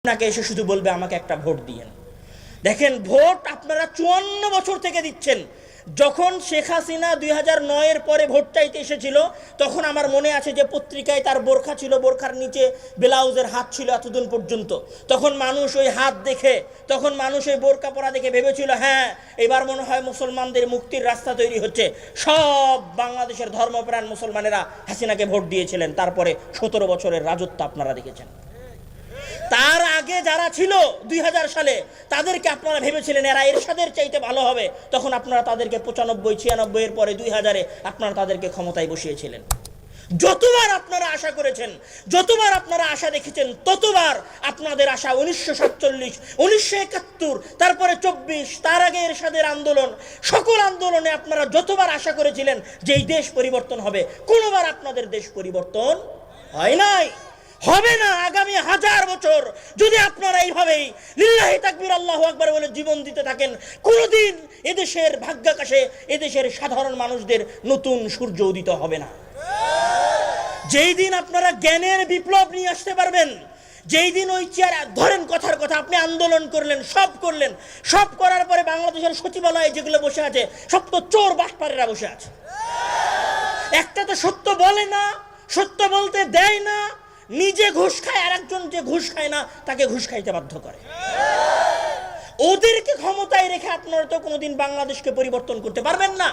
আপনাকে এসে শুধু বলবে আমাকে একটা ভোট দিয়েন। দেখেন, ভোট আপনারা 54 বছর থেকে দিচ্ছেন। যখন শেখ হাসিনা 2009-এর পরে ভোট চাইতে এসেছিল, তখন আমার মনে আছে যে পত্রিকায় তার বোরখা ছিল, বোরখার নিচে ব্লাউজের হাত ছিল এতদিন পর্যন্ত। তখন মানুষ ওই হাত দেখে, তখন মানুষ ওই বোরকা পরা দেখে ভেবেছিল হ্যাঁ এবার মনে হয় মুসলমানদের মুক্তির রাস্তা তৈরি হচ্ছে। সব বাংলাদেশের ধর্মপ্রাণ মুসলমানেরা হাসিনাকে ভোট দিয়েছিলেন। তারপরে 17 বছরের রাজত্ব আপনারা দেখেছেন। তার আগে যারা ছিল 2000 সালে, তাদেরকে আপনারা ভেবেছিলেন এরা এরশাদের চাইতে ভালো হবে। তখন আপনারা তাদেরকে 95-96 এর পরে 2000-এ আপনারা তাদেরকে ক্ষমতায় বসিয়েছিলেন। যতবার আপনারা আশা করেছেন, যতবার আপনারা আশা দেখেছেন, ততবার আপনাদের আশা 1947, 1971, তারপরে 24, তার আগে এরশাদের আন্দোলন, সকল আন্দোলনে আপনারা যতবার আশা করেছিলেন যে এই দেশ পরিবর্তন হবে, কোনোবার আপনাদের দেশ পরিবর্তন হয় নাই, হবে না। আগামী 1000 বছর যদি আপনারা এইভাবেই লিল্লাহি তাকবীর আল্লাহু আকবার বলে জীবন দিতে থাকেন, কোনোদিন এদেশের ভাগ্যাকাশে এদেশের সাধারণ মানুষদের নতুন সূর্য উদিত হবে না। যেই দিন আপনারা জ্ঞানের বিপ্লব নিয়ে আসতে পারবেন, যেই দিন ওই চেয়ার ধরেন, কথার কথা আপনি আন্দোলন করলেন, সব করলেন, সব করার পরে বাংলাদেশের সচিবালয়ে যেগুলো বসে আছে সব তো চোর বাটপারেরা বসে আছে। একটা তো সত্য বলে না, সত্য বলতে দেয় না, নিজে ঘুষ খায়, আর একজন যে ঘুষ খায় না তাকে ঘুষ খাইতে বাধ্য করে। ওদেরকে ক্ষমতায় রেখে আপনারা তো কোনোদিন বাংলাদেশকে পরিবর্তন করতে পারবেন না।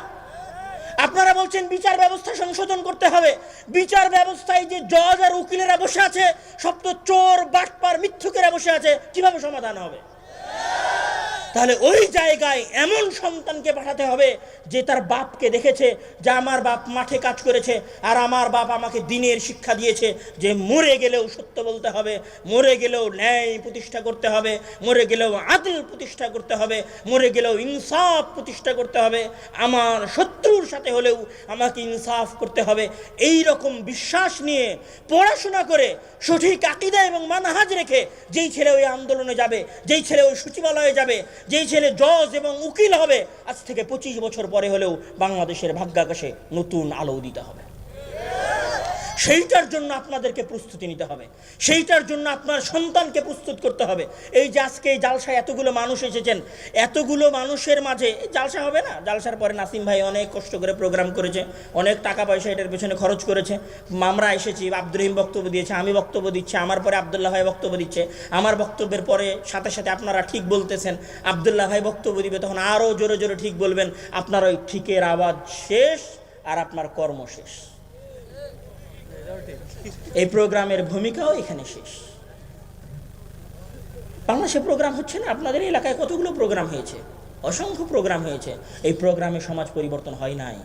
আপনারা বলছেন বিচার ব্যবস্থা সংশোধন করতে হবে। বিচার ব্যবস্থায় যে জজ আর উকিলেরা বসে আছে সব তো চোর বাটপার মিথ্যুকেরা বসে আছে, কিভাবে সমাধান হবে? তাহলে ওই জায়গায় এমন সন্তানকে পাঠাতে হবে যে তার বাপকে দেখেছে যে আমার বাপ মাঠে কাজ করেছে, আর আমার বাপ আমাকে দ্বীনের শিক্ষা দিয়েছে যে মরে গেলেও সত্য বলতে হবে, মরে গেলেও ন্যায় প্রতিষ্ঠা করতে হবে, মরে গেলেও আদল প্রতিষ্ঠা করতে হবে, মরে গেলেও ইনসাফ প্রতিষ্ঠা করতে হবে, আমার শত্রুর সাথে হলেও আমাকে ইনসাফ করতে হবে। এই রকম বিশ্বাস নিয়ে পড়াশোনা করে সঠিক আকীদা এবং মানহাজ রেখে যেই ছেলে ওই আন্দোলনে যাবে, যেই ছেলে ওই সচিবালয়ে যাবে, যেই ছেলে জজ এবং উকিল হবে, আজ থেকে 25 বছর পরে হলেও বাংলাদেশের ভাগ্যাকাশে নতুন আলো উদিত হবে। সেইটার জন্য আপনাদেরকে প্রস্তুতি নিতে হবে, সেইটার জন্য আপনার সন্তানকে প্রস্তুত করতে হবে। এই যে আজকে এই জালসায় এতগুলো মানুষ এসেছেন, এতগুলো মানুষের মাঝে জালসা হবে না? জালসার পরে নাসিম ভাই অনেক কষ্ট করে প্রোগ্রাম করেছে, অনেক টাকা পয়সা এটার পেছনে খরচ করেছে। আমরা এসেছি, আব্দুর রহিম বক্তব্য দিয়েছে, আমি বক্তব্য দিচ্ছি, আমার পরে আবদুল্লাহ ভাই বক্তব্য দিচ্ছে, আমার বক্তব্যের পরে সাথে সাথে আপনারা ঠিক বলতেছেন, আবদুল্লাহ ভাই বক্তব্য দিবে, তখন আরও জোরে জোরে ঠিক বলবেন। আপনার ওই ঠিকের আওয়াজ শেষ আর আপনার কর্ম শেষ। এই প্রোগ্রামের ভূমিকাও এখানে শেষ। বাংলাদেশে প্রোগ্রাম হচ্ছে না, আপনাদের এলাকায় কতগুলো প্রোগ্রাম হয়েছে, অসংখ্য প্রোগ্রাম হয়েছে। এই প্রোগ্রামে সমাজ পরিবর্তন হয় নাই,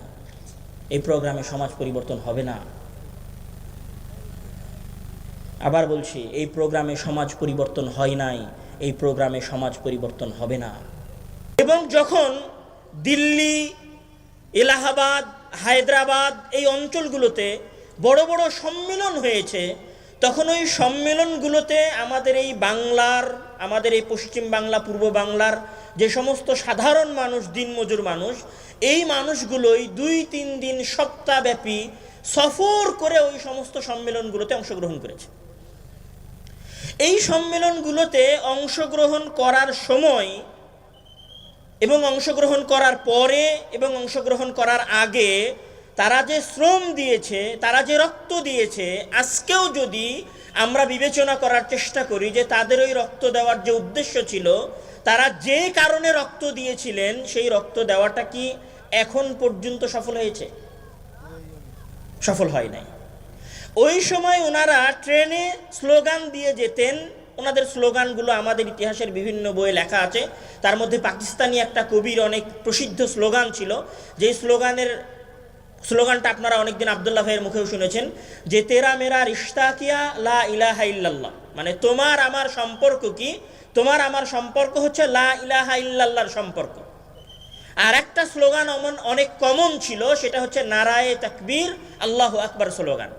এই প্রোগ্রামে সমাজ পরিবর্তন হবে না। আবার বলছি, এই প্রোগ্রামে সমাজ পরিবর্তন হয় নাই, এই প্রোগ্রামে সমাজ পরিবর্তন হবে না। এবং যখন দিল্লি, এলাহাবাদ, হায়দ্রাবাদ এই অঞ্চলগুলোতে বড় বড় সম্মেলন হয়েছে, তখন ওই সম্মেলনগুলোতে আমাদের এই বাংলার, আমাদের এই পশ্চিম বাংলা, পূর্ব বাংলার যে সমস্ত সাধারণ মানুষ, দিনমজুর মানুষ, এই মানুষগুলোই 2-3 দিন সপ্তাহব্যাপী সফর করে ওই সমস্ত সম্মেলনগুলোতে অংশগ্রহণ করেছে। এই সম্মেলনগুলোতে অংশগ্রহণ করার সময় এবং অংশগ্রহণ করার পরে এবং অংশগ্রহণ করার আগে তারা যে শ্রম দিয়েছে, তারা যে রক্ত দিয়েছে, আজকেও যদি আমরা বিবেচনা করার চেষ্টা করি যে তাদের ওই রক্ত দেওয়ার যে উদ্দেশ্য ছিল, তারা যে কারণে রক্ত দিয়েছিলেন, সেই রক্ত দেওয়াটা কি এখন পর্যন্ত সফল হয়েছে? সফল হয় নাই। ওই সময় ওনারা ট্রেনে স্লোগান দিয়ে যেতেন। ওনাদের স্লোগানগুলো আমাদের ইতিহাসের বিভিন্ন বইয়ে লেখা আছে। তার মধ্যে পাকিস্তানি একটা কবির অনেক প্রসিদ্ধ স্লোগান ছিল, যেই স্লোগানটা আপনারা অনেকদিন আবদুল্লাহ ভাইয়ের মুখেও শুনেছেন, যে তেরা মেরা রিশতা কিয়া লা ইলাহা ইল্লাল্লাহ, মানে তোমার আমার সম্পর্ক কি? তোমার আমার সম্পর্ক হচ্ছে লা ইলাহা ইল্লাল্লাহর সম্পর্ক। আর একটা স্লোগান অনেক কমন ছিল, সেটা হচ্ছে নারায়ে তাকবীর আল্লাহু আকবার স্লোগান।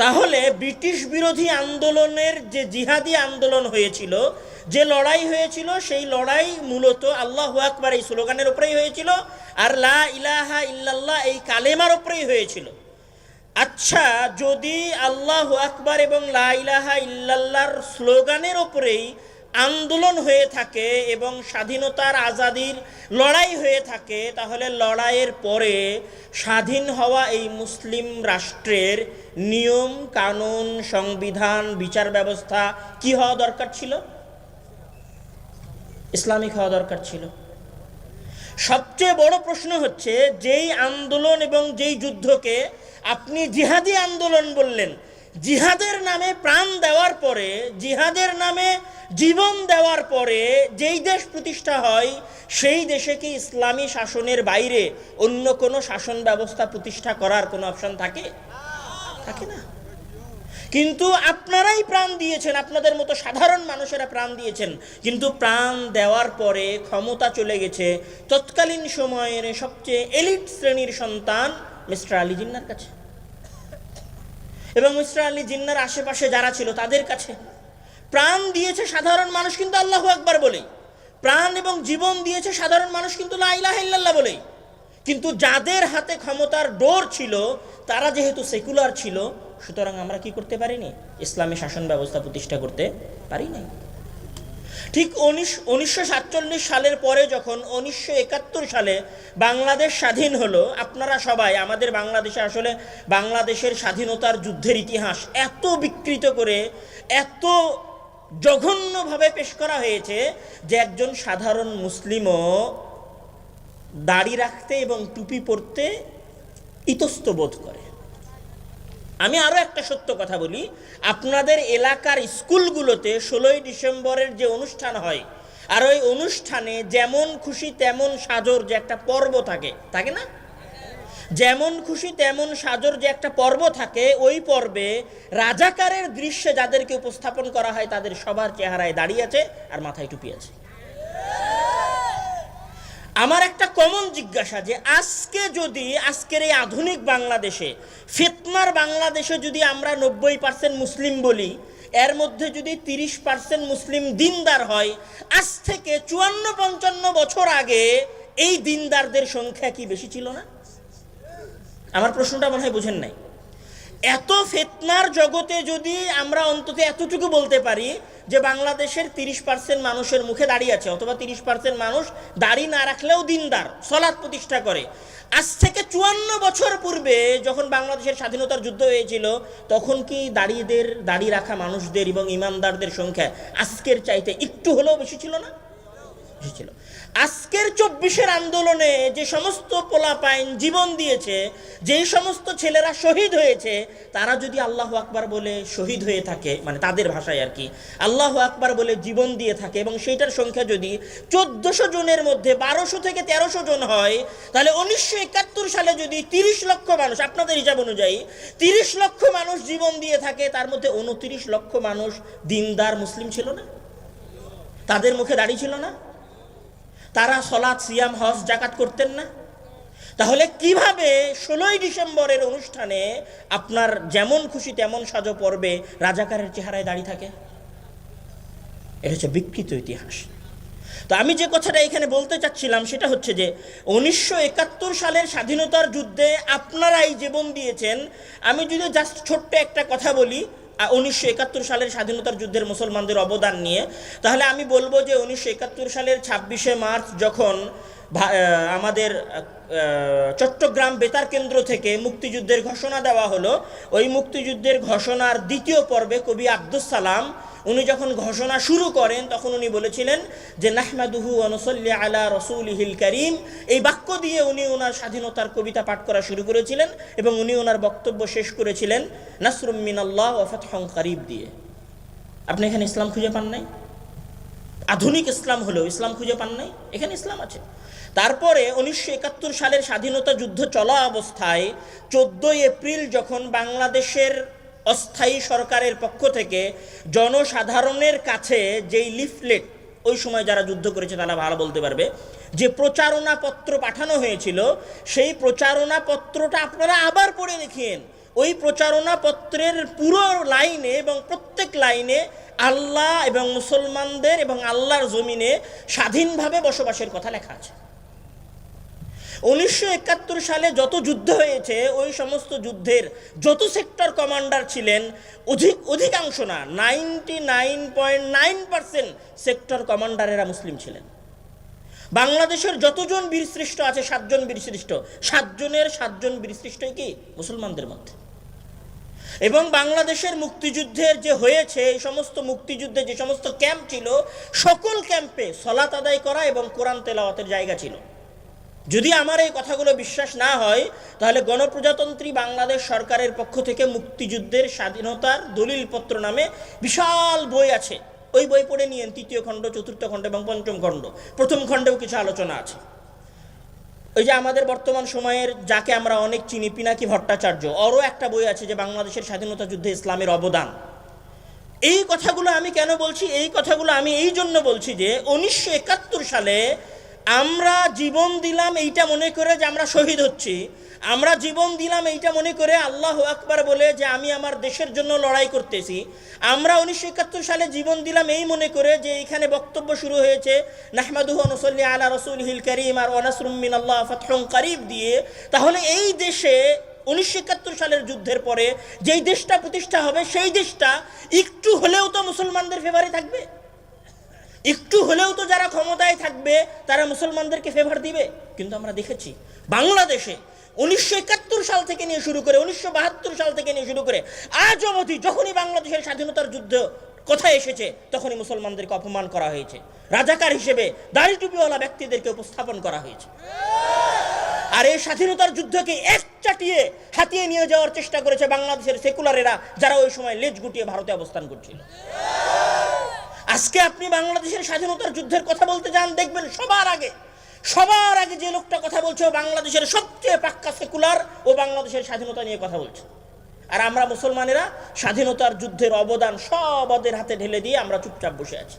তাহলে ব্রিটিশ বিরোধী আন্দোলনের যে জিহাদি আন্দোলন হয়েছিল, যে লড়াই হয়েছিল, সেই লড়াই মূলত আল্লাহু আকবার এই স্লোগানের উপরেই হয়েছিল, আর লা ইলাহা ইল্লাল্লাহ এই কালেমার উপরেই হয়েছিল। আচ্ছা, যদি আল্লাহু আকবার এবং লা ইলাহা ইল্লাল্লাহর স্লোগানের ওপরেই আন্দোলন হয়ে থাকে এবং স্বাধীনতার আজাদির লড়াই হয়ে থাকে, তাহলে লড়াইয়ের পরে স্বাধীন হওয়া এই মুসলিম রাষ্ট্রের নিয়ম কানুন, সংবিধান, বিচার ব্যবস্থা কি হওয়া দরকার ছিল? ইসলামিক হওয়া দরকার ছিল। সবচেয়ে বড় প্রশ্ন হচ্ছে, যেই আন্দোলন এবং যেই যুদ্ধকে আপনি জিহাদি আন্দোলন বললেন, জিহাদের নামে প্রাণ দেওয়ার পরে, জিহাদের নামে জীবন দেওয়ার পরে যেই দেশ প্রতিষ্ঠা হয়, সেই দেশে কি ইসলামী শাসনের বাইরে অন্য কোনো শাসন ব্যবস্থা প্রতিষ্ঠা করার কোনো অপশন থাকে? থাকে না। কিন্তু আপনারাই প্রাণ দিয়েছেন, আপনাদের মতো সাধারণ মানুষেরা প্রাণ দিয়েছেন, কিন্তু প্রাণ দেওয়ার পরে ক্ষমতা চলে গেছে তৎকালীন সময়ের সবচেয়ে এলিট শ্রেণীর সন্তান মিস্টার আলী জিন্নার কাছে, এবং মিস্টার আলী জিন্নার আশেপাশে যারা ছিল তাদের কাছে। প্রাণ দিয়েছে সাধারণ মানুষ কিন্তু আল্লাহু আকবার বলেই, প্রাণ এবং জীবন দিয়েছে সাধারণ মানুষ কিন্তু লা ইলাহা ইল্লাল্লাহ বলেই। কিন্তু যাদের হাতে ক্ষমতার ডোর ছিল, তারা যেহেতু সেকুলার ছিল, সুতরাং আমরা কি করতে পারিনি? ইসলামী শাসন ব্যবস্থা প্রতিষ্ঠা করতে পারি নাই। ঠিক 1947 সালের পরে যখন 1971 সালে বাংলাদেশ স্বাধীন হলো, আপনারা সবাই, আমাদের বাংলাদেশে আসলে বাংলাদেশের স্বাধীনতার যুদ্ধের ইতিহাস এত বিকৃত করে, এত জঘন্যভাবে পেশ করা হয়েছে যে একজন সাধারণ মুসলিমও দাড়ি রাখতে এবং টুপি পরতে ইতস্ত বোধ করে। আমি আরও একটা সত্য কথা বলি, আপনাদের এলাকার স্কুলগুলোতে 16ই ডিসেম্বরের যে অনুষ্ঠান হয়, আর ওই অনুষ্ঠানে যেমন খুশি তেমন সাজর যে একটা পর্ব থাকে, থাকে না? যেমন খুশি তেমন সাজর যে একটা পর্ব থাকে, ওই পর্বে রাজাকারের দৃশ্যে যাদেরকে উপস্থাপন করা হয়, তাদের সবার চেহারায় দাঁড়িয়ে আছে আর মাথায় টুপি আছে। আমার একটা কমন জিজ্ঞাসা, যে আজকে যদি আজকের এই আধুনিক বাংলাদেশে, ফিতনার বাংলাদেশে যদি আমরা 90% মুসলিম বলি, এর মধ্যে যদি 30% মুসলিম দিনদার হয়, আজ থেকে 54-55 বছর আগে এই দিনদারদের সংখ্যা কি বেশি ছিল না? আমার প্রশ্নটা মনে হয় বুঝেন নাই। এত ফিতনার জগতে যদি আমরা অন্তত এতটুকু বলতে পারি যে বাংলাদেশের 30% মানুষের মুখে দাড়ি আছে, অথবা 30% মানুষ দাড়ি না রাখলেও দিনদার, সালাত প্রতিষ্ঠা করে। আজ থেকে 54 বছর পূর্বে যখন বাংলাদেশের স্বাধীনতার যুদ্ধ হয়েছিল, তখন কি দাড়ি রাখা মানুষদের এবং ইমানদারদের সংখ্যা আজকের চাইতে একটু হলেও বেশি ছিল না? বেশি ছিল। আজকের 24-এর আন্দোলনে যে সমস্ত পোলাপাইন জীবন দিয়েছে, যেই সমস্ত ছেলেরা শহীদ হয়েছে, তারা যদি আল্লাহু আকবার বলে শহীদ হয়ে থাকে, মানে তাদের ভাষায় আর কি, আল্লাহু আকবার বলে জীবন দিয়ে থাকে, এবং সেইটার সংখ্যা যদি 1400 জনের মধ্যে 1200 থেকে 1300 জন হয়, তাহলে 1971 সালে যদি 30 লক্ষ মানুষ, আপনাদের হিসাব অনুযায়ী 30 লক্ষ মানুষ জীবন দিয়ে থাকে, তার মধ্যে 29 লক্ষ মানুষ দিনদার মুসলিম ছিল না? তাদের মুখে দাড়ি ছিল না? তারা সালাত, সিয়াম, হজ, যাকাত করতেন না? তাহলে কিভাবে 16ই ডিসেম্বরের অনুষ্ঠানে আপনার যেমন খুশি তেমন সাজো পর্বে রাজাকারের চেহারায় দাঁড়িয়ে থাকে? এটা হচ্ছে বিকৃত ইতিহাস। তো আমি যে কথাটা এখানে বলতে চাচ্ছিলাম সেটা হচ্ছে যে 1971 সালের স্বাধীনতার যুদ্ধে আপনারাই জীবন দিয়েছেন। আমি যদি জাস্ট ছোট্ট একটা কথা বলি 1971 সালের স্বাধীনতার যুদ্ধের মুসলমানদের অবদান নিয়ে, তাহলে আমি বলবো যে 1971 সালের 26শে মার্চ যখন আমাদের চট্টগ্রাম বেতার কেন্দ্র থেকে মুক্তিযুদ্ধের ঘোষণা দেওয়া হলো, ওই মুক্তিযুদ্ধের ঘোষণার দ্বিতীয় পর্বে কবি আব্দুস সালাম উনি যখন ঘোষণা শুরু করেন, তখন উনি বলেছিলেন যে নাহমাদুহু ওয়া নুসাল্লি আলা রাসূলিহিল কারীম। এই বাক্য দিয়ে উনি ওনার স্বাধীনতার কবিতা পাঠ করা শুরু করেছিলেন, এবং উনি ওনার বক্তব্য শেষ করেছিলেন নাসরুম মিনাল্লাহ ওয়া ফাতহুন কারীব দিয়ে। আপনি এখানে ইসলাম খুঁজে পান নাই? আধুনিক ইসলাম হলেও ইসলাম খুঁজে পান নাই? এখানে ইসলাম আছে। তারপরে 1971 সালের স্বাধীনতা যুদ্ধ চলা অবস্থায় 14 এপ্রিল যখন বাংলাদেশের অস্থায়ী সরকারের পক্ষ থেকে জনসাধারণের কাছে যেই লিফলেট, ওই সময় যারা যুদ্ধ করেছে তারা ভালো বলতে পারবে, যে প্রচারণা পত্র পাঠানো হয়েছিল, সেই প্রচারণা পত্রটা আপনারা আবার পড়ে দেখিয়েন। ওই প্রচারণা পত্রের পুরো লাইনে এবং প্রত্যেক লাইনে আল্লাহ এবং মুসলমানদের এবং আল্লাহর জমিনে স্বাধীনভাবে বসবাসের কথা লেখা আছে। 1971 সালে যত যুদ্ধ হয়েছে ওই সমস্ত যুদ্ধের যত সেক্টর কমান্ডার ছিলেন অধিকাংশ না 99.9% সেক্টর কমান্ডারেরা মুসলিম ছিলেন। বাংলাদেশের যতজন বীরশ্রেষ্ঠ আছে 7 জন বীরশ্রেষ্ঠ, 7 জনের 7 জন বীরশ্রেষ্ঠই কি মুসলমানদের মধ্যে। এবং বাংলাদেশের মুক্তিযুদ্ধের যে হয়েছে এই সমস্ত মুক্তিযুদ্ধে যে সমস্ত ক্যাম্প ছিল সকল ক্যাম্পে সালাত আদায় করা এবং কোরআন তেলাওয়াতের জায়গা ছিল। যদি আমার এই কথাগুলো বিশ্বাস না হয় তাহলে গণপ্রজাতন্ত্রী বাংলাদেশ সরকারের পক্ষ থেকে মুক্তিযুদ্ধের স্বাধীনতার দলিলপত্র নামে বিশাল বই আছে, ওই বই পড়ে নিয়েন, 3য় খণ্ড, 4র্থ খণ্ড এবং 5ম খণ্ড। 1ম খণ্ডেও কিছু আলোচনা আছে। ওই যে আমাদের বর্তমান সময়ের যাকে আমরা অনেক চিনি, পিনাকি ভট্টাচার্য, ওরও একটা বই আছে যে বাংলাদেশের স্বাধীনতা যুদ্ধে ইসলামের অবদান। এই কথাগুলো আমি কেন বলছি? এই কথাগুলো আমি এই জন্য বলছি যে 1971 সালে আমরা জীবন দিলাম এইটা মনে করে যে আমরা শহীদ হচ্ছি, আমরা জীবন দিলাম এইটা মনে করে আল্লাহু আকবার বলে যে আমি আমার দেশের জন্য লড়াই করতেছি। আমরা 1971 সালে জীবন দিলাম এই মনে করে যে এখানে বক্তব্য শুরু হয়েছে নাহমাদুহু ওয়া নুসাল্লি আলা রাসূলিহিল কারীম আর ওয়া নাসরুম মিনাল্লাহ ফাতহুন কারীব দিয়ে। তাহলে এই দেশে 1971 সালের যুদ্ধের পরে যেই দেশটা প্রতিষ্ঠা হবে সেই দেশটা একটু হলেও তো মুসলমানদের ফেভারে থাকবে, একটু হলেও তো যারা ক্ষমতায় থাকবে তারা মুসলমানদেরকে ফেভার দিবে। কিন্তু আমরা দেখেছি বাংলাদেশে 1971 সাল থেকে নিয়ে শুরু করে 1972 সাল থেকে নিয়ে শুরু করে আজ অবধি যখনই বাংলাদেশের স্বাধীনতার যুদ্ধ কথা এসেছে তখনই মুসলমানদেরকে অপমান করা হয়েছে, রাজাকার হিসেবে দাড়ি টুপিওয়ালা ব্যক্তিদেরকে উপস্থাপন করা হয়েছে। আর এই স্বাধীনতার যুদ্ধকে একচাটিয়ে হাতিয়ে নিয়ে যাওয়ার চেষ্টা করেছে বাংলাদেশের সেকুলারেরা, যারা ওই সময় লেজ গুটিয়ে ভারতে অবস্থান করছিল। আজকে আপনি বাংলাদেশের স্বাধীনতার যুদ্ধের কথা বলতে যান, দেখবেন সবার আগে যে লোকটা কথা বলছে ও বাংলাদেশের সবচেয়ে পাক্কা সেকুলার, ও বাংলাদেশের স্বাধীনতা নিয়ে কথা বলছে। আর আমরা মুসলমানেরা স্বাধীনতার যুদ্ধের অবদান সব ওদের হাতে ঢেলে দিয়ে আমরা চুপচাপ বসে আছি।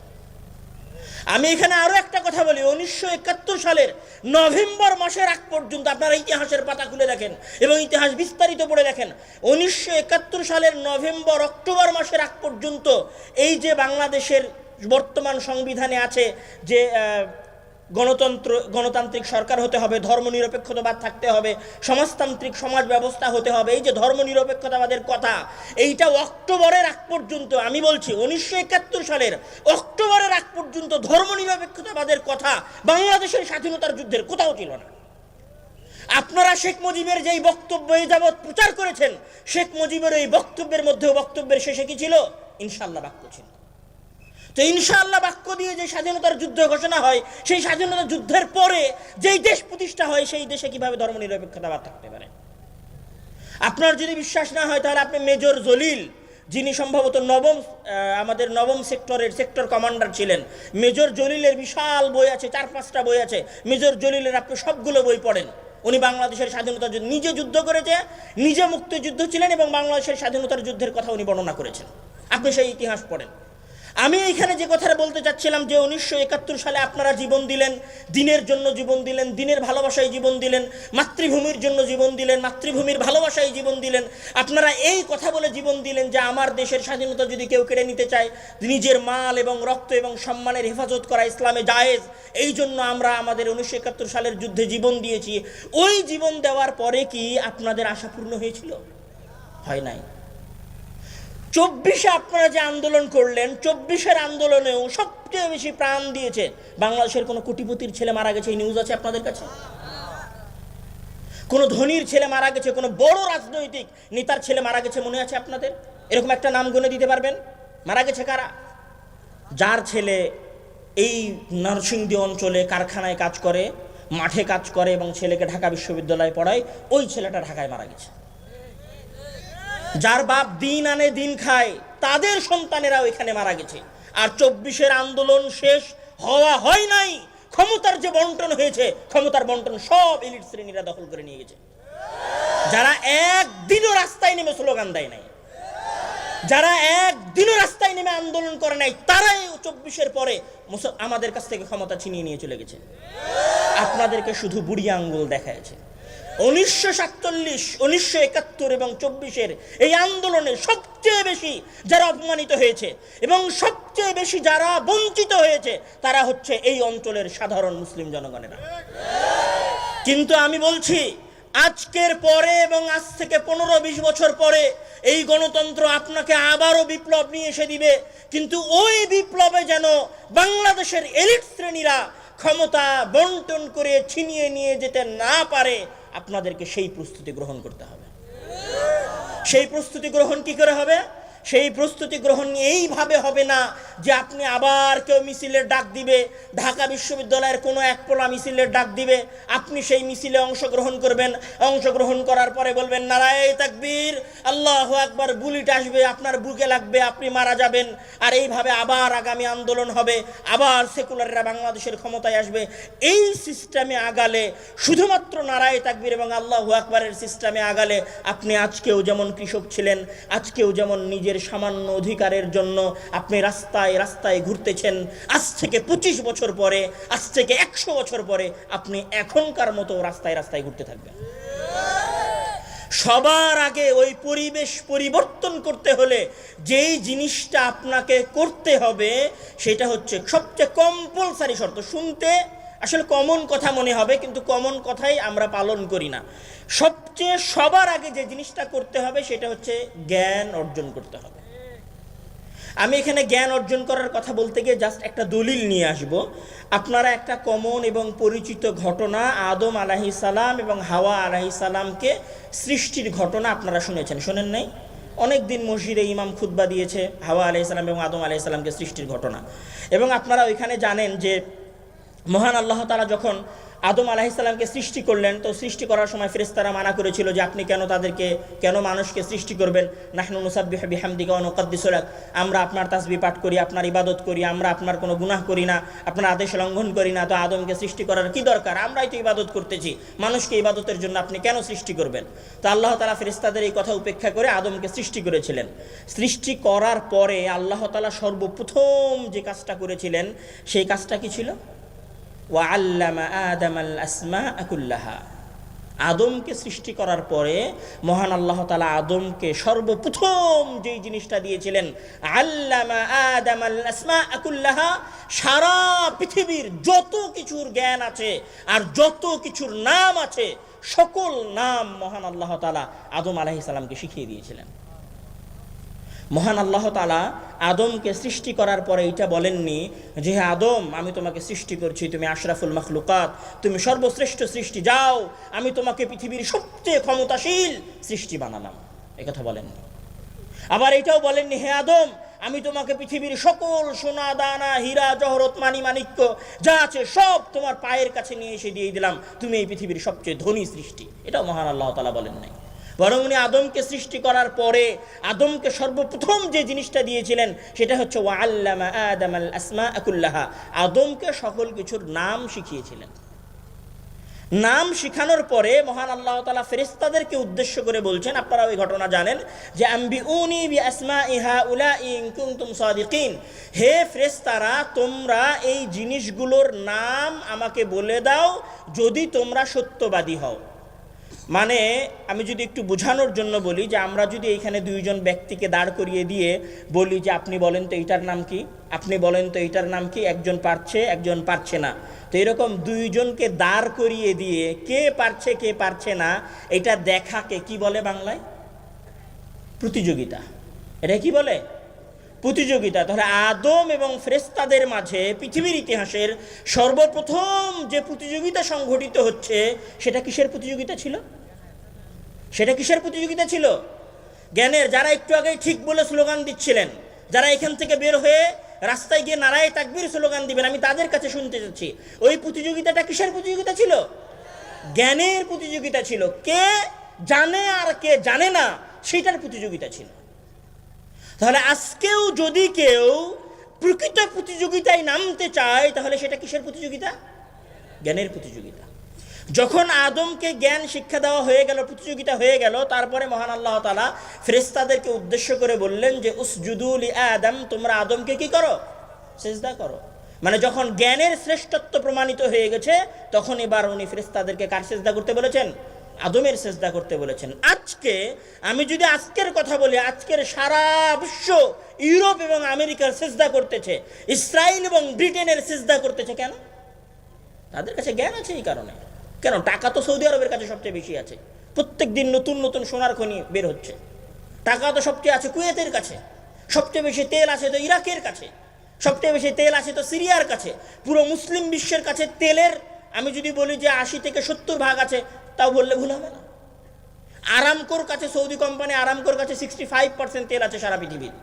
আমি এখানে আরো একটা কথা বলি, 1971 সালের নভেম্বর মাসের আগ পর্যন্ত আপনারা ইতিহাসের পাতা খুলে দেখেন এবং ইতিহাস বিস্তারিত পড়ে দেখেন। 1971 সালের নভেম্বর অক্টোবর মাসের আগ পর্যন্ত এই যে বাংলাদেশের বর্তমান সংবিধানে আছে যে গণতান্ত্রিক সরকার হতে হবে, ধর্মনিরপেক্ষতাবাদ থাকতে হবে, সমাজতান্ত্রিক সমাজ ব্যবস্থা হতে হবে, এই যে ধর্মনিরপেক্ষতাবাদের কথা, এইটা অক্টোবরের আগ পর্যন্ত, আমি বলছি 1971 সালের অক্টোবরের আগ পর্যন্ত ধর্মনিরপেক্ষতাবাদের কথা বাংলাদেশের স্বাধীনতার যুদ্ধের কোথাও ছিল না। আপনারা শেখ মুজিবের যেই বক্তব্য এই যাবৎ প্রচার করেছেন, শেখ মুজিবের এই বক্তব্যের মধ্যেও বক্তব্যের শেষে কি ছিল? ইনশাআল্লাহ বাক্য ছিল। তো ইনশাআল্লাহ বাক্য দিয়ে যে স্বাধীনতার যুদ্ধ ঘোষণা হয়, সেই স্বাধীনতা যুদ্ধের পরে যেই দেশ প্রতিষ্ঠা হয় সেই দেশে কিভাবে ধর্মনিরপেক্ষতাবাদ থাকতে পারে? আপনার যদি বিশ্বাস না হয় তাহলে আপনি মেজর জলিল, যিনি সম্ভবত আমাদের নবম সেক্টরের সেক্টর কমান্ডার ছিলেন, মেজর জলিলের বিশাল বই আছে, 4-5টা বই আছে মেজর জলিলের, আপনি সবগুলো বই পড়েন। উনি বাংলাদেশের স্বাধীনতার যুদ্ধ নিজে যুদ্ধ করেছে, নিজে মুক্তিযুদ্ধ ছিলেন এবং বাংলাদেশের স্বাধীনতার যুদ্ধের কথা উনি বর্ণনা করেছেন। আপনি সেই ইতিহাস পড়েন। আমি এইখানে যে কথাটা বলতে চাচ্ছিলাম যে 1971 সালে আপনারা জীবন দিলেন, দিনের জন্য জীবন দিলেন, দিনের ভালোবাসায় জীবন দিলেন, মাতৃভূমির জন্য জীবন দিলেন, মাতৃভূমির ভালোবাসায় জীবন দিলেন। আপনারা এই কথা বলে জীবন দিলেন যে আমার দেশের স্বাধীনতা যদি কেউ কেড়ে নিতে চায়, নিজের মাল এবং রক্ত এবং সম্মানের হেফাজত করা ইসলামে জায়েজ। এই জন্য আমরা আমাদের 1971 সালের যুদ্ধে জীবন দিয়েছি। ওই জীবন দেওয়ার পরে কি আপনাদের আশা পূর্ণ হয়েছিল? হয় নাই। 24-এ আপনারা যে আন্দোলন করলেন, 24-এর আন্দোলনেও সবচেয়ে বেশি প্রাণ দিয়েছে বাংলাদেশের কোনো কোটিপতির ছেলে মারা গেছে, এই নিউজ আছে আপনাদের কাছে? কোনো ধনীর ছেলে মারা গেছে, কোনো বড় রাজনৈতিক নেতার ছেলে মারা গেছে মনে আছে আপনাদের? এরকম একটা নাম গুনে দিতে পারবেন? মারা গেছে কারা? যার ছেলে এই নরসিংদী অঞ্চলে কারখানায় কাজ করে, মাঠে কাজ করে এবং ছেলেকে ঢাকা বিশ্ববিদ্যালয়ে পড়ায়, ওই ছেলেটা ঢাকায় মারা গেছে। যার বাপ দিন আনে দিন খায়, তাদের সন্তানেরাও এখানে মারা গেছে। আর 24-এর আন্দোলন শেষ হয় নাই, ক্ষমতার যে বন্টন হয়েছে, ক্ষমতার বন্টন সব এলিট শ্রেণীরা দখল করে নিয়ে গেছে। যারা একদিনও রাস্তায় নেমে স্লোগান দেয় নাই, যারা একদিনও রাস্তায় নেমে আন্দোলন করে নাই, তারাই 24-এর পরে আমাদের কাছ থেকে ক্ষমতা ছিনিয়ে নিয়ে চলে গেছে। আপনাদেরকে শুধু বুড়ি আঙ্গুল দেখাচ্ছে। 1947, 1971 এবং 24-এর এই আন্দোলনে সবচেয়ে বেশি যারা অপমানিত হয়েছে এবং সবচেয়ে বেশি যারা বঞ্চিত হয়েছে, তারা হচ্ছে এই অঞ্চলের সাধারণ মুসলিম জনগণেরা। কিন্তু আমি বলছি আজকের পরে এবং আজ থেকে 15-20 বছর পরে এই গণতন্ত্র আপনাকে আবারও বিপ্লব নিয়ে এসে দিবে, কিন্তু ওই বিপ্লবে যেন বাংলাদেশের এলিট শ্রেণীরা ক্ষমতা বন্টন করে ছিনিয়ে নিয়ে যেতে না পারে, আপনাদেরকে সেই প্রস্তুতি গ্রহণ করতে হবে। সেই প্রস্তুতি গ্রহণ কি করে হবে? সেই প্রস্তুতি গ্রহণ এইভাবে হবে না যে আপনি আবার কেউ মিছিলের ডাক দিবে, ঢাকা বিশ্ববিদ্যালয়ের কোনো এক পোলা মিছিলের ডাক দিবে, আপনি সেই মিছিলে অংশগ্রহণ করবেন, অংশগ্রহণ করার পরে বলবেন নারায়ে তাকবীর, আল্লাহু আকবার, বুলেট আসবে আপনার বুকে লাগবে, আপনি মারা যাবেন, আর এইভাবে আবার আগামী আন্দোলন হবে, আবার সেকুলাররা বাংলাদেশের ক্ষমতায় আসবে। এই সিস্টেমে আগালে, শুধুমাত্র নারায়ে তাকবীর এবং আল্লাহু আকবারের সিস্টেমে আগালে আপনি আজকেও যেমন কৃষক ছিলেন, আজকেও যেমন নিজের সামান্য অধিকারের জন্য আপনি রাস্তায় রাস্তায় ঘুরতেছেন, আজ থেকে 25 বছর পরে, আজ থেকে 100 বছর পরে আপনি এখনকার মতো রাস্তায় রাস্তায় ঘুরতে থাকবেন। সবার আগে ওই পরিবেশ পরিবর্তন করতে হলে যেই জিনিসটা আপনাকে করতে হবে সেটা হচ্ছে সবচেয়ে কম্পালসারি শর্ত। শুনতে আসলে কমন কথা মনে হবে, কিন্তু কমন কথাই আমরা পালন করি না। সবচেয়ে সবার আগে যে জিনিসটা করতে হবে সেটা হচ্ছে জ্ঞান অর্জন করতে হবে। আমি এখানে জ্ঞান অর্জন করার কথা বলতে গিয়ে জাস্ট একটা দলিল নিয়ে আসব। আপনারা একটা কমন এবং পরিচিত ঘটনা, আদম আলাইহিস সালাম এবং হাওয়া আলাইহিস সালামকে সৃষ্টির ঘটনা আপনারা শুনেছেন, শোনেন নাই? অনেক দিন মসজিদে ইমাম খুতবা দিয়েছে হাওয়া আলাইহিস সালাম এবং আদম আলাইহিস সালামকে সৃষ্টির ঘটনা। এবং আপনারা ওইখানে জানেন যে মহান আল্লাহ তাআলা যখন আদম আলাইহিস সালামকে সৃষ্টি করলেন, তো সৃষ্টি করার সময় ফেরেশতারা মানা করেছিল যে আপনি কেন মানুষকে সৃষ্টি করবেন? নাহনু নুসাব্বিহু বিহামদিকা ওয়া নুকদ্দিসু লাক, আমরা আপনার তাসবিহ পাঠ করি, আপনার ইবাদত করি, আমরা আপনার কোনো গুনাহ করি না, আপনার আদেশ লঙ্ঘন করি না, তো আদমকে সৃষ্টি করার কি দরকার? আমরাই তো ইবাদত করতেছি, মানুষকে ইবাদতের জন্য আপনি কেন সৃষ্টি করবেন? তো আল্লাহ তাআলা ফেরেশতাদের এই কথা উপেক্ষা করে আদমকে সৃষ্টি করেছিলেন। সৃষ্টি করার পরে আল্লাহ তাআলা সর্বপ্রথম যে কাজটা করেছিলেন সেই কাজটা কি ছিল? ওয়াআল্লামা আদামাল আসমাআ কুল্লাহা। আদমকে সৃষ্টি করার পরে মহান আল্লাহ তাআলা আদমকে সর্বপ্রথম যেই জিনিসটা দিয়েছিলেন, আল্লামা আদামাল আসমাআ কুল্লাহা, সারা পৃথিবীর যত কিছুর জ্ঞান আছে আর যত কিছুর নাম আছে সকল নাম মহান আল্লাহ তাআলা আদম আলাইহিস সালামকে শিখিয়ে দিয়েছিলেন। মহান আল্লাহ তাআলা আদমকে সৃষ্টি করার পরে এটা বলেননি যে হে আদম, আমি তোমাকে সৃষ্টি করছি, তুমি আশরাফুল মাখলুকাত, তুমি সর্বশ্রেষ্ঠ সৃষ্টি, যাও আমি তোমাকে পৃথিবীর সবচেয়ে ক্ষমতাশীল সৃষ্টি বানালাম, একথা বলেননি। আবার এটাও বলেননি হে আদম, আমি তোমাকে পৃথিবীর সকল সোনা দানা হীরা জহরত মানি মাণিক্য যা আছে সব তোমার পায়ের কাছে নিয়ে এসে দিয়ে দিলাম, তুমি এই পৃথিবীর সবচেয়ে ধনী সৃষ্টি, এটাও মহান আল্লাহ তাআলা বলেন নাই। বরং উনি আদমকে সৃষ্টি করার পরে আদমকে সর্বপ্রথম যে জিনিসটা দিয়েছিলেন সেটা হচ্ছে ওয়াআল্লামা আদামাল আসমাআ কুল্লাহা, আদমকে সকল কিছুর নাম শিখিয়েছিলেন। নাম শিখানোর পরে মহান আল্লাহ তাআলা ফেরেশতাদেরকে উদ্দেশ্য করে বলছেন, আপনারা ওই ঘটনা জানেন যে আম্বিউনি বিআসমাই হাউলাই ইন কুনতুম সাদিকিন, হে ফেরেশতারা তোমরা এই জিনিসগুলোর নাম আমাকে বলে দাও যদি তোমরা সত্যবাদী হও। মানে আমি যদি একটু বোঝানোর জন্য বলি যে আমরা যদি এইখানে দুইজন ব্যক্তিকে দাঁড় করিয়ে দিয়ে বলি যে আপনি বলেন তো এইটার নাম কি, আপনি বলেন তো এইটার নাম কি, একজন পারছে একজন পারছে না, তো এরকম দুইজনকে দাঁড় করিয়ে দিয়ে কে পারছে কে পারছে না এটা দেখাকে কি বলে বাংলায়? প্রতিযোগিতা। এটা কি বলে? প্রতিযোগিতা। তাহলে আদম এবং ফেরেশতাদের মাঝে পৃথিবীর ইতিহাসের সর্বপ্রথম যে প্রতিযোগিতা সংঘটিত হচ্ছে সেটা কিসের প্রতিযোগিতা ছিল? সেটা কিসের প্রতিযোগিতা ছিল? জ্ঞানের। যারা একটু আগেই ঠিক বলে স্লোগান দিচ্ছিলেন, যারা এখান থেকে বের হয়ে রাস্তায় গিয়ে নারায়ে তাকবীর স্লোগান দিবেন, আমি তাদের কাছে শুনতে চাচ্ছি ওই প্রতিযোগিতাটা কিসের প্রতিযোগিতা ছিল? জ্ঞানের প্রতিযোগিতা ছিল। কে জানে আর কে জানে না সেটার প্রতিযোগিতা ছিল। তাহলে আজকেও যদি কেউ প্রকৃত প্রতিযোগিতায় নামতে চায় তাহলে সেটা কিসের প্রতিযোগিতা? জ্ঞানের প্রতিযোগিতা। যখন আদমকে জ্ঞান শিক্ষা দেওয়া হয়ে গেল, প্রতিযোগিতা হয়ে গেল, তারপরে মহান আল্লাহ তাআলা ফেরেশতাদেরকে উদ্দেশ্য করে বললেন যে উসজুদু লি আদম, তোমরা আদমকে কি করো? সিজদা করো। মানে যখন জ্ঞানের শ্রেষ্ঠত্ব প্রমাণিত হয়ে গেছে তখন এবার উনি ফেরেশতাদেরকে কার সিজদা করতে বলেছেন? আদমের সিজদা করতে বলেছেন। আজকে আমি যদি আজকের কথা বলি, আজকের সারা বিশ্ব ইউরোপ এবং আমেরিকার সিজদা করতেছে, ইসরায়েল এবং ব্রিটেনের সিজদা করতেছে। কেন? তাদের কাছে জ্ঞান আছে এই কারণে। কেন? টাকা তো সৌদি আরবের কাছে সবচেয়ে বেশি আছে, প্রত্যেক দিন নতুন নতুন সোনার খনি বের হচ্ছে। টাকা তো সবচেয়ে আছে কুয়েতের কাছে, সবচেয়ে বেশি তেল আছে তো ইরাকের কাছে, সবচেয়ে বেশি তেল আছে তো সিরিয়ার কাছে। পুরো মুসলিম বিশ্বের কাছে তেলের আমি যদি বলি যে 80 থেকে 70 ভাগ আছে, তাও বললে ভুল হবে না। আরামকোর কাছে, সৌদি কোম্পানি আরামকোর কাছে 65% তেল আছে সারা পৃথিবীর।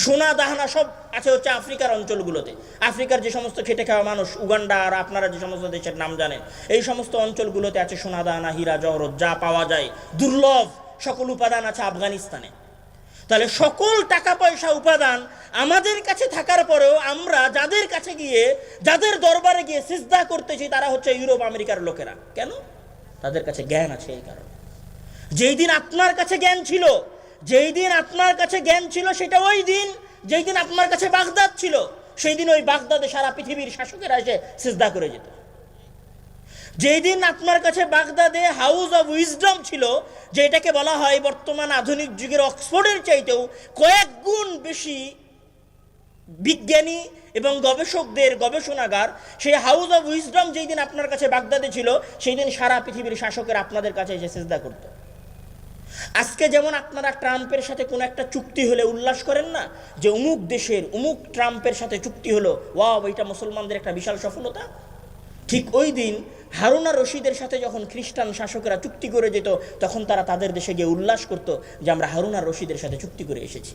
সোনা দাহানা সব আছে হচ্ছে আফ্রিকার অঞ্চলগুলোতে। আফ্রিকার যে সমস্ত খেটে খাওয়া মানুষ, উগান্ডা আর আপনারা যে সমস্ত দেশের নাম জানেন, এই সমস্ত অঞ্চলগুলোতে আছে সোনা দাহানা, হীরা জহরত, যা পাওয়া যায় দুর্লভ সকল উপাদান আছে আফগানিস্তানে। তাহলে সকল টাকা পয়সা উপাদান আমাদের কাছে থাকার পরেও আমরা যাদের কাছে গিয়ে, যাদের দরবারে গিয়ে সিজদা করতেছি, তারা হচ্ছে ইউরোপ আমেরিকার লোকেরা। কেন? তাদের কাছে জ্ঞান আছে। এই কারণে যেই দিন আপনার কাছে জ্ঞান ছিল, যেই দিন আপনার কাছে জ্ঞান ছিল, সেটা ওই দিন যেই দিন আপনার কাছে বাগদাদ ছিল। সেই দিন ওই বাগদাদে সারা পৃথিবীর শাসকেরা এসে সিজদা করে যেত। যেই দিন আপনার কাছে বাগদাদে হাউস অফ উইজডম ছিল, যেটাকে বলা হয় বর্তমান আধুনিক যুগের অক্সফোর্ডের চাইতেও কয়েক গুণ বেশি বিজ্ঞানী এবং গবেষকদের গবেষণাগার, সেই হাউস অফ উইজডম যেই দিন আপনার কাছে বাগদাদে ছিল, সেই দিন সারা পৃথিবীর শাসকেরা আপনাদের কাছে এসে সিজদা করত। আজকে যেমন আপনারা ট্রাম্পের সাথে কোনো একটা চুক্তি হলে উল্লাস করেন না, যে অমুক দেশের অমুক ট্রাম্পের সাথে চুক্তি হলো, ওয়াও এটা মুসলমানদের একটা বিশাল সফলতা। ঠিক ওই দিন হারুন আর রশিদের সাথে যখন খ্রিস্টান শাসকেরা চুক্তি করে যেত, তখন তারা তাদের দেশে গিয়ে উল্লাস করত যে আমরা হারুন আর রশিদের সাথে চুক্তি করে এসেছি।